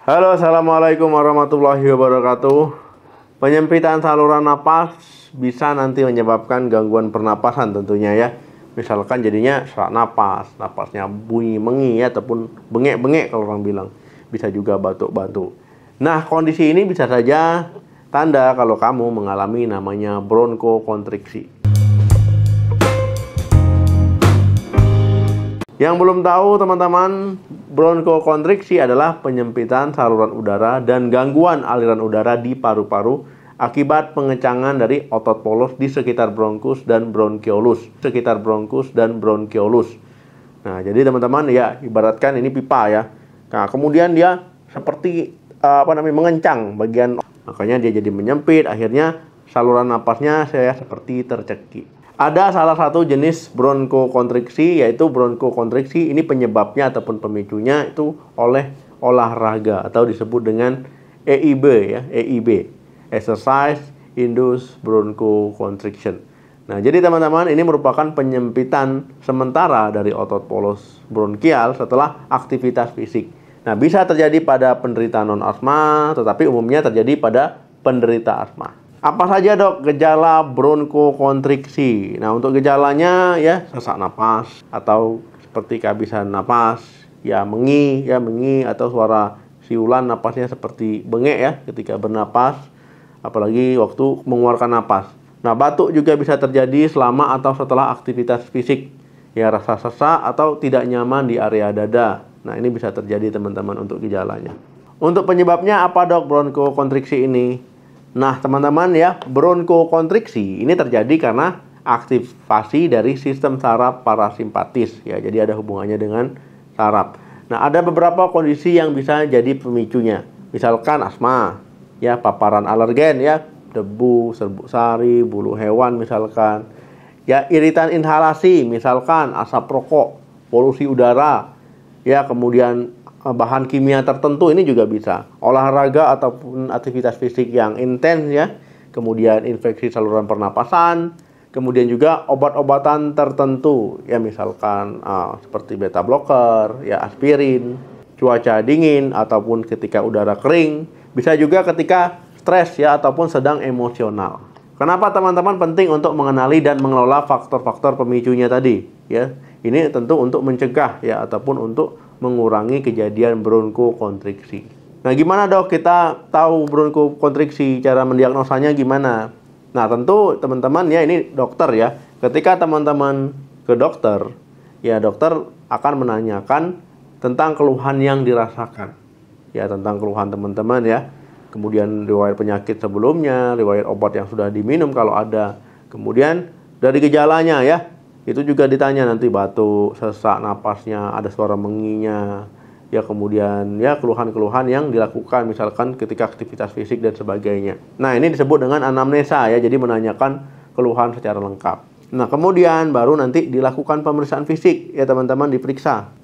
Halo, assalamualaikum warahmatullahi wabarakatuh. Penyempitan saluran napas bisa nanti menyebabkan gangguan pernapasan tentunya ya. Misalkan jadinya sesak napas, napasnya bunyi mengi ya, ataupun bengek-bengek kalau orang bilang. Bisa juga batuk-batuk. Nah, kondisi ini bisa saja tanda kalau kamu mengalami namanya bronkokonstriksi. Yang belum tahu teman-teman, bronkokonstriksi adalah penyempitan saluran udara dan gangguan aliran udara di paru-paru akibat pengecangan dari otot polos di sekitar bronkus dan bronkiolus. Nah, jadi teman-teman ya, ibaratkan ini pipa ya. Nah, kemudian dia seperti mengencang bagian, makanya dia jadi menyempit, akhirnya saluran napasnya seperti tercekik. Ada salah satu jenis bronkokonstriksi, yaitu bronkokonstriksi ini penyebabnya ataupun pemicunya itu oleh olahraga atau disebut dengan EIB ya, EIB, Exercise Induced Bronchoconstriction. Nah, jadi teman-teman, ini merupakan penyempitan sementara dari otot polos bronkial setelah aktivitas fisik. Nah, bisa terjadi pada penderita non-asma, tetapi umumnya terjadi pada penderita asma. Apa saja dok gejala bronkokonstriksi? Nah, untuk gejalanya ya sesak napas atau seperti kehabisan napas, ya mengi atau suara siulan napasnya seperti bengek ya ketika bernapas, apalagi waktu mengeluarkan napas. Nah, batuk juga bisa terjadi selama atau setelah aktivitas fisik. Ya, rasa sesak atau tidak nyaman di area dada. Nah, ini bisa terjadi teman-teman untuk gejalanya. Untuk penyebabnya apa dok bronkokonstriksi ini? Nah, teman-teman ya, bronkokonstriksi ini terjadi karena aktivasi dari sistem saraf parasimpatis ya. Jadi ada hubungannya dengan saraf. Nah, ada beberapa kondisi yang bisa jadi pemicunya. Misalkan asma, ya, paparan alergen ya, debu, serbuk sari, bulu hewan misalkan. Ya, iritan inhalasi, misalkan asap rokok, polusi udara, ya, kemudian bahan kimia tertentu ini juga bisa. Olahraga ataupun aktivitas fisik yang intens ya. Kemudian infeksi saluran pernapasan. Kemudian juga obat-obatan tertentu ya, misalkan seperti beta blocker, ya aspirin, cuaca dingin ataupun ketika udara kering. Bisa juga ketika stres ya ataupun sedang emosional. Kenapa teman-teman penting untuk mengenali dan mengelola faktor-faktor pemicunya tadi ya? Ini tentu untuk mencegah ya ataupun untuk mengurangi kejadian bronkokonstriksi. Nah, gimana dok kita tahu bronkokonstriksi? Cara mendiagnosanya gimana? Nah, tentu teman-teman ya, ini dokter ya. Ketika teman-teman ke dokter, ya dokter akan menanyakan tentang keluhan yang dirasakan. Ya, tentang keluhan teman-teman ya. Kemudian riwayat penyakit sebelumnya, riwayat obat yang sudah diminum kalau ada. Kemudian dari gejalanya ya. Itu juga ditanya nanti batuk, sesak napasnya, ada suara menginya, ya kemudian ya keluhan-keluhan yang dilakukan misalkan ketika aktivitas fisik dan sebagainya. Nah, ini disebut dengan anamnesa ya, jadi menanyakan keluhan secara lengkap. Nah, kemudian baru nanti dilakukan pemeriksaan fisik ya teman-teman, diperiksa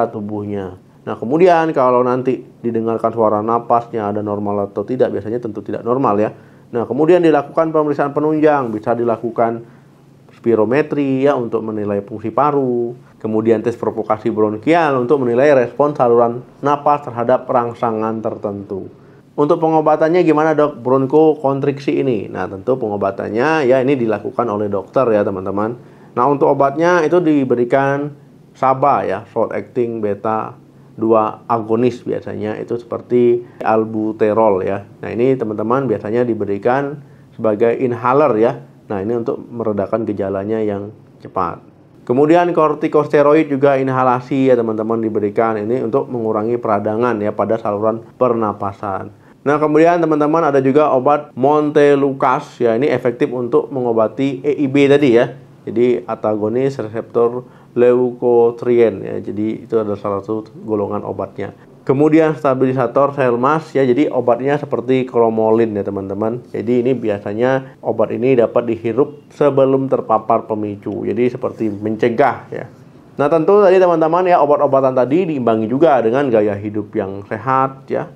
tubuhnya. Nah, kemudian kalau nanti didengarkan suara napasnya ada normal atau tidak, biasanya tentu tidak normal ya. Nah, kemudian dilakukan pemeriksaan penunjang, bisa dilakukan spirometri ya untuk menilai fungsi paru, kemudian tes provokasi bronkial untuk menilai respon saluran napas terhadap rangsangan tertentu. Untuk pengobatannya gimana dok bronkokonstriksi ini? Nah, tentu pengobatannya ya ini dilakukan oleh dokter ya teman-teman. Nah, untuk obatnya itu diberikan SABA ya, short acting beta 2 agonis biasanya, itu seperti albuterol ya. Nah, ini teman-teman biasanya diberikan sebagai inhaler ya. Nah, ini untuk meredakan gejalanya yang cepat. Kemudian kortikosteroid juga inhalasi ya teman-teman diberikan, ini untuk mengurangi peradangan ya pada saluran pernapasan. Nah, kemudian teman-teman ada juga obat montelukast ya, ini efektif untuk mengobati EIB tadi ya. Jadi antagonis reseptor leukotrien ya. Jadi itu adalah salah satu golongan obatnya. Kemudian stabilisator sel mas ya, jadi obatnya seperti kromolin ya teman-teman. Jadi ini biasanya obat ini dapat dihirup sebelum terpapar pemicu. Jadi seperti mencegah ya. Nah, tentu tadi teman-teman ya, obat-obatan tadi diimbangi juga dengan gaya hidup yang sehat ya.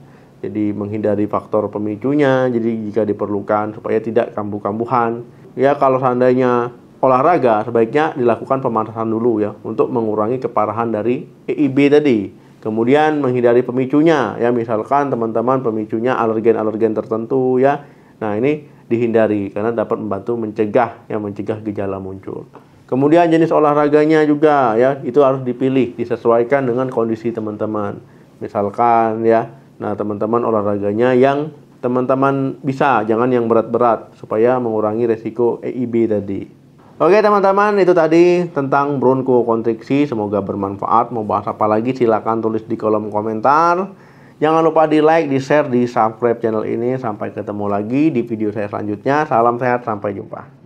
Jadi menghindari faktor pemicunya. Jadi jika diperlukan supaya tidak kambuh-kambuhan. Ya, kalau seandainya olahraga sebaiknya dilakukan pemanasan dulu ya untuk mengurangi keparahan dari EIB tadi. Kemudian menghindari pemicunya ya, misalkan teman-teman pemicunya alergen-alergen tertentu ya. Nah, ini dihindari karena dapat membantu mencegah gejala muncul. Kemudian jenis olahraganya juga ya, itu harus dipilih disesuaikan dengan kondisi teman-teman. Misalkan ya, nah teman-teman olahraganya yang teman-teman bisa, jangan yang berat-berat supaya mengurangi resiko EIB tadi. Oke teman-teman, itu tadi tentang bronkokonstriksi. Semoga bermanfaat. Mau bahas apa lagi silahkan tulis di kolom komentar. Jangan lupa di like, di share, di subscribe channel ini. Sampai ketemu lagi di video saya selanjutnya. Salam sehat, sampai jumpa.